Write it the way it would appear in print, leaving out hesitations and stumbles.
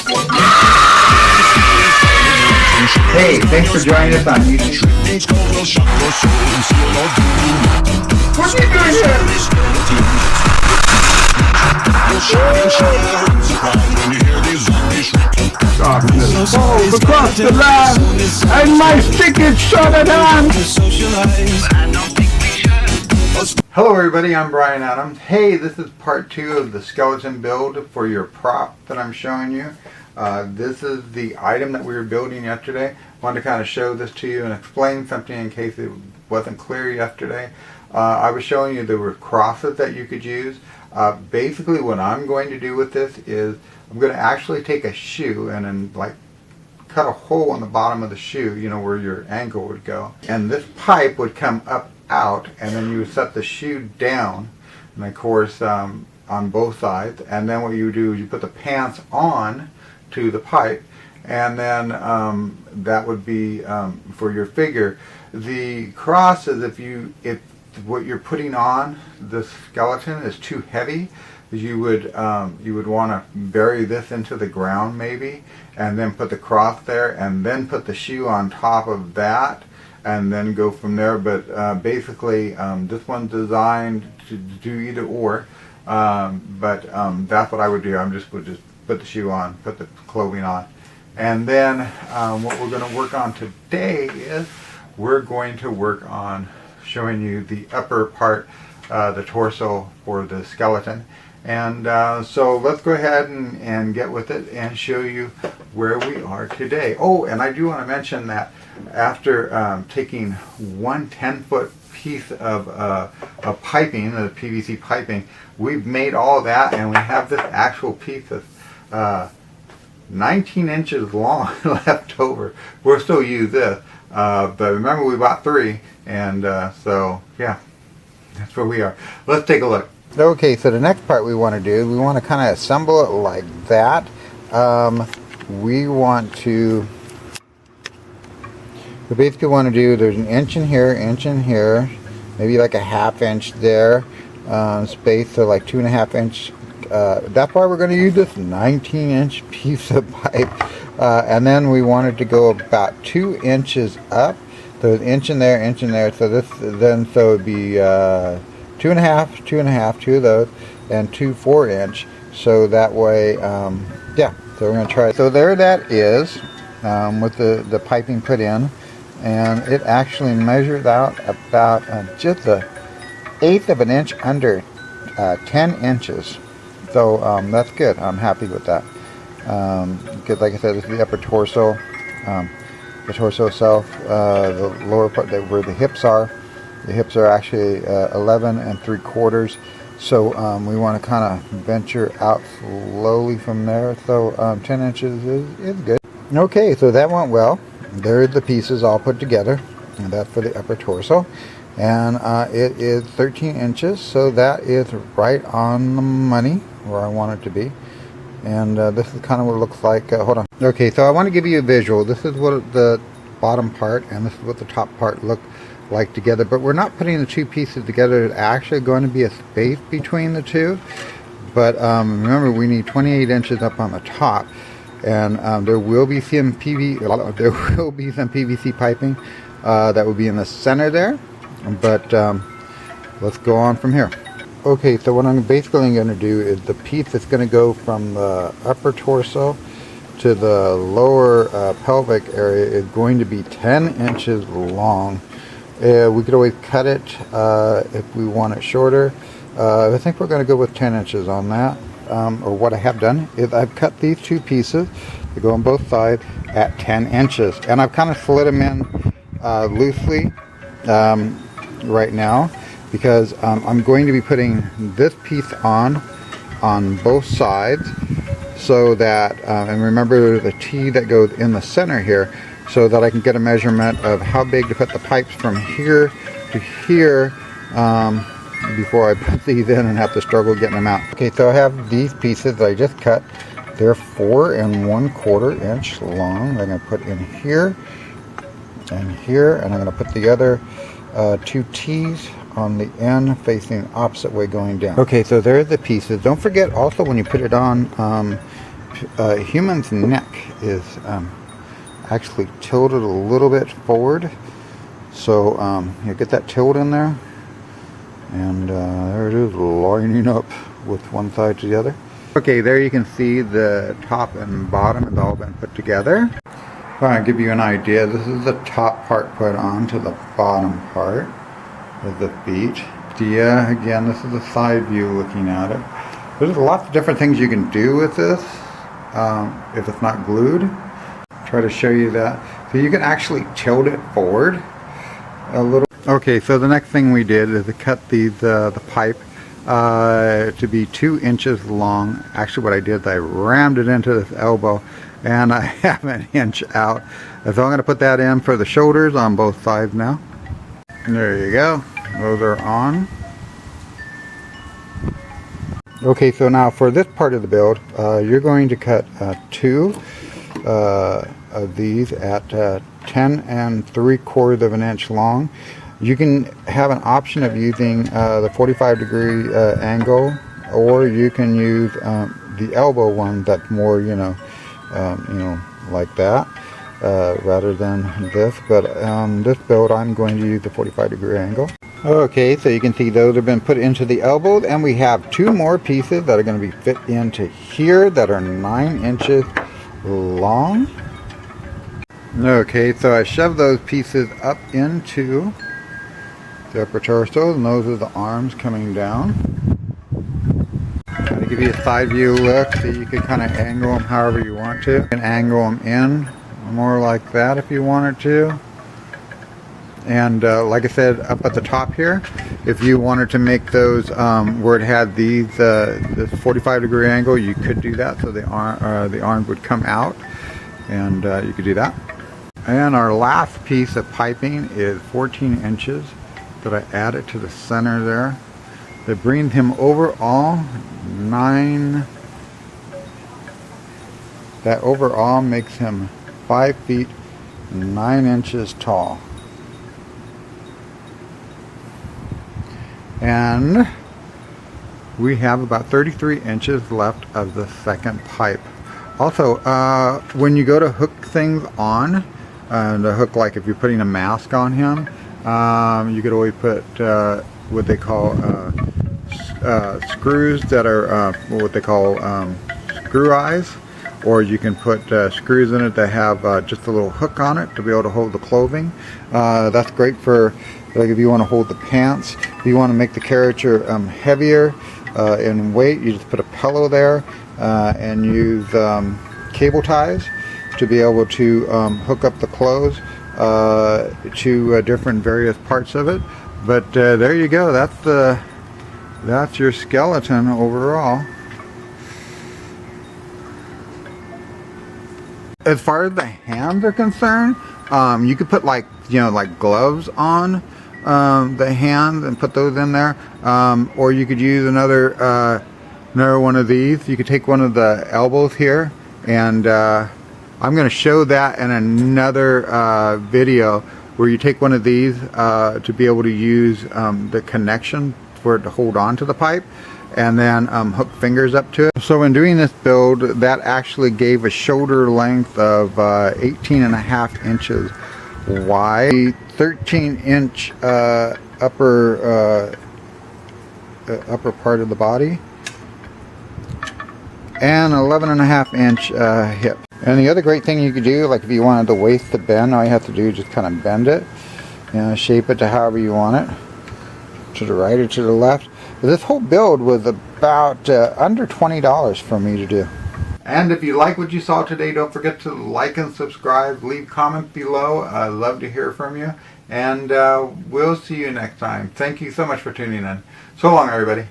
Hey, thanks for joining us on YouTube. What are you doing here? Oh, across the land, and my stick is shot at hand. Hello everybody, I'm Brian Adams. Hey, this is part 2 of the skeleton build for your prop that I'm showing you. This is the item that we were building yesterday. I wanted to kind of show this to you and explain something in case it wasn't clear yesterday. I was showing you there were crosses that you could use. Basically what I'm going to do with this is I'm going to actually take a shoe and then like cut a hole in the bottom of the shoe, you know, where your ankle would go. And this pipe would come up out, and then you would set the shoe down, and of course on both sides. And then what you do is you put the pants on to the pipe, and then that would be for your figure. The cross is if what you're putting on the skeleton is too heavy, you would want to bury this into the ground maybe, and then put the cross there, and then put the shoe on top of that, and then go from there. But basically this one's designed to do either or, but that's what I would do. I would just put the shoe on, put the clothing on. And then what we're going to work on today is we're going to work on showing you the upper part, the torso for the skeleton. And so let's go ahead and get with it and show you where we are today. Oh, and I do want to mention that after taking one 10-foot piece of piping, the PVC piping, we've made all that, and we have this actual piece that's 19 inches long left over. We'll still use this, but remember we bought 3, and so yeah, that's where we are. Let's take a look. Okay, so the next part we want to do, we want to kind of assemble it like that. We basically want to do, there's an inch in here, maybe like a 1/2 inch there, space, so like 2.5 inch. That's why we're going to use this 19-inch piece of pipe. And then we wanted to go about 2 inches up, so an inch in there, so this, then so it would be 2.5, 2 of those, and 2 4-inch, so that way, yeah, so we're going to try it. So there that is, with the piping put in, and it actually measures out about just 1/8 of an inch under 10 inches. So that's good. I'm happy with that. Because like I said, this is the upper torso, the torso itself, the lower part where the hips are. The hips are actually 11 3/4. So we want to kind of venture out slowly from there. So 10 inches is good. Okay, so that went well. There's the pieces all put together, and that's for the upper torso. And it is 13 inches, so that is right on the money where I want it to be. And this is kind of what it looks like. Hold on. Okay, so I want to give you a visual. This is what the bottom part and this is what the top part look like together, but we're not putting the two pieces together. There's actually going to be a space between the two, but remember we need 28 inches up on the top, and there will be some PVC piping that will be in the center there, but let's go on from here. Okay, so what I'm basically going to do is the piece that's going to go from the upper torso to the lower pelvic area is going to be 10 inches long. We could always cut it if we want it shorter. I think we're going to go with 10 inches on that. Or what I have done is I've cut these two pieces, they go on both sides, at 10 inches. And I've kind of slid them in loosely right now, because I'm going to be putting this piece on both sides, so that, and remember there's a T that goes in the center here, so that I can get a measurement of how big to put the pipes from here to here before I put these in and have to struggle getting them out. Okay, so I have these pieces that I just cut. They're 4 1/4 inch long. I'm going to put in here and here, and I'm going to put the other 2 T's on the end facing opposite way going down. Okay, so there's the pieces. Don't forget also when you put it on, human's neck is actually tilted a little bit forward. So you get that tilt in there, and there it is, lining up with one side to the other. Okay, there you can see the top and bottom has all been put together. I'll give you an idea. This is the top part put on to the bottom part of the feet. Yeah, again, this is a side view looking at it. There's lots of different things you can do with this if it's not glued. Try to show you that. So you can actually tilt it forward a little. Okay, so the next thing we did is to cut these the pipe to be 2 inches long. Actually, what I did is I rammed it into this elbow, and I have an inch out. So I'm going to put that in for the shoulders on both sides now. There you go. Those are on. Okay, so now for this part of the build, you're going to cut 2 of these at 10 3/4 of an inch long. You can have an option of using the 45-degree angle, or you can use the elbow one that's more, like that, rather than this. But this build, I'm going to use the 45-degree angle. Okay, so you can see those have been put into the elbows, and we have 2 more pieces that are going to be fit into here that are 9 inches long. Okay, so I shoved those pieces up into the upper torso, and those are the arms coming down. Try to give you a side view look so you can kind of angle them however you want to. You can angle them in more like that if you wanted to. And like I said, up at the top here, if you wanted to make those where it had these this 45-degree angle, you could do that, so the arms would come out, and you could do that. And our last piece of piping is 14 inches that I added to the center there. That brings him overall 9. That overall makes him 5 feet 9 inches tall. And we have about 33 inches left of the second pipe. Also, when you go to hook things on, the hook, like if you're putting a mask on him, you could always put what they call screws that are what they call screw eyes, or you can put screws in it that have just a little hook on it to be able to hold the clothing. That's great for, like, if you want to hold the pants. If you want to make the caricature heavier in weight, you just put a pillow there and use cable ties to be able to hook up the clothes to different various parts of it. But there you go. That's your skeleton overall. As far as the hands are concerned, you could put like gloves on the hands and put those in there, or you could use another one of these. You could take one of the elbows here, and I'm going to show that in another video, where you take one of these to be able to use the connection for it to hold on to the pipe, and then hook fingers up to it. So in doing this build, that actually gave a shoulder length of 18.5 inches wide, 13-inch upper part of the body, and 11.5-inch hip. And the other great thing you could do, like if you wanted the waist to bend, all you have to do is just kind of bend it, shape it to however you want it, to the right or to the left. But this whole build was about under $20 for me to do. And if you like what you saw today, don't forget to like and subscribe. Leave comments below. I'd love to hear from you. And we'll see you next time. Thank you so much for tuning in. So long, everybody.